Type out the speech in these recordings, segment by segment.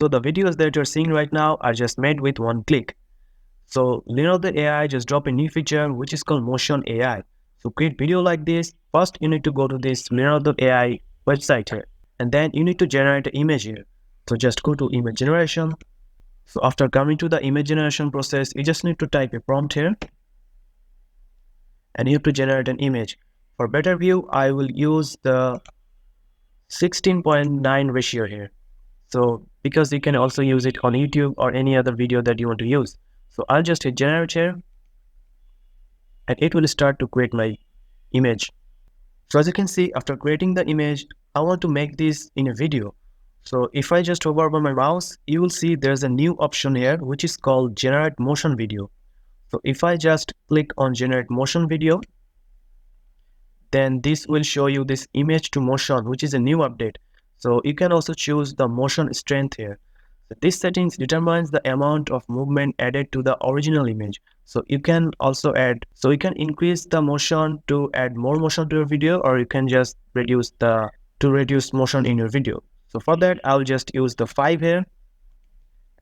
So the videos that you're seeing right now are just made with one click. So Leonardo AI just dropped a new feature which is called Motion AI. So create video like this, first you need to go to this Leonardo AI website here, and then you need to generate an image here. So just go to image generation. So after coming to the image generation process, you just need to type a prompt here and you have to generate an image. For better view, I will use the 16:9 ratio here. So because you can also use it on YouTube or any other video that you want to use. So I'll just hit generate here and it will start to create my image. So as you can see, after creating the image, I want to make this in a video. So if I just hover over my mouse, you will see there's a new option here which is called generate motion video. So if I just click on generate motion video, then this will show you this Image2Motion, which is a new update. So you can also choose the motion strength here. So this settings determines the amount of movement added to the original image. So you can also you can increase the motion to add more motion to your video, or you can just reduce motion in your video. So for that, I'll just use the 5 here,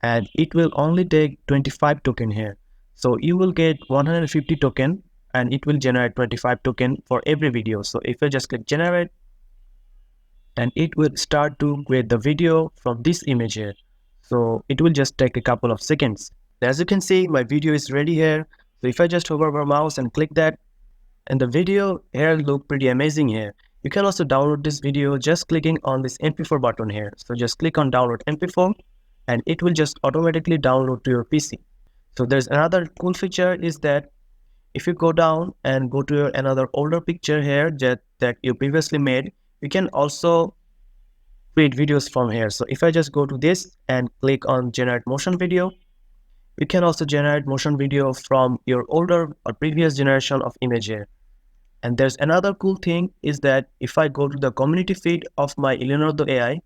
and it will only take 25 token here. So you will get 150 token and it will generate 25 token for every video. So if I just click generate, and it will start to create the video from this image here. So it will just take a couple of seconds. As you can see, my video is ready here. So if I just hover over mouse and click that, and the video here look pretty amazing here. You can also download this video just clicking on this MP4 button here. So just click on download MP4 and it will just automatically download to your PC. So there's another cool feature is that if you go down and go to another older picture here that you previously made, you can also create videos from here. So if I just go to this and click on generate motion video, you can also generate motion video from your older or previous generation of image here. And there's another cool thing is that if I go to the community feed of my Leonardo AI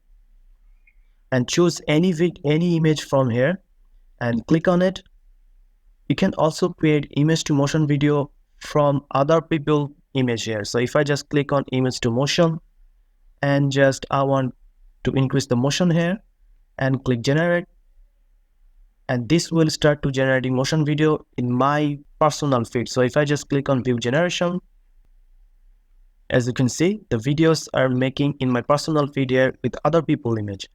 and choose any image from here and click on it, you can also create Image2Motion video from other people image here. So if I just click on Image2Motion and just I want to increase the motion here and click generate, and this will start to generating motion video in my personal feed. So if I just click on view generation, as you can see, the videos are making in my personal feed here with other people image.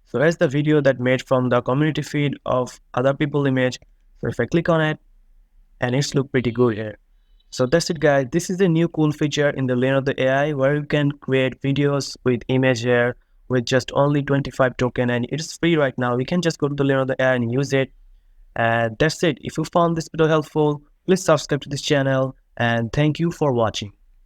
So here's the video that made from the community feed of other people image. So if I click on it, and it's look pretty good here. So that's it guys. This is a new cool feature in the Leonardo AI where you can create videos with image here with just only 25 token, and it's free right now. You can just go to the Leonardo AI and use it. And that's it. If you found this video helpful, please subscribe to this channel, and thank you for watching.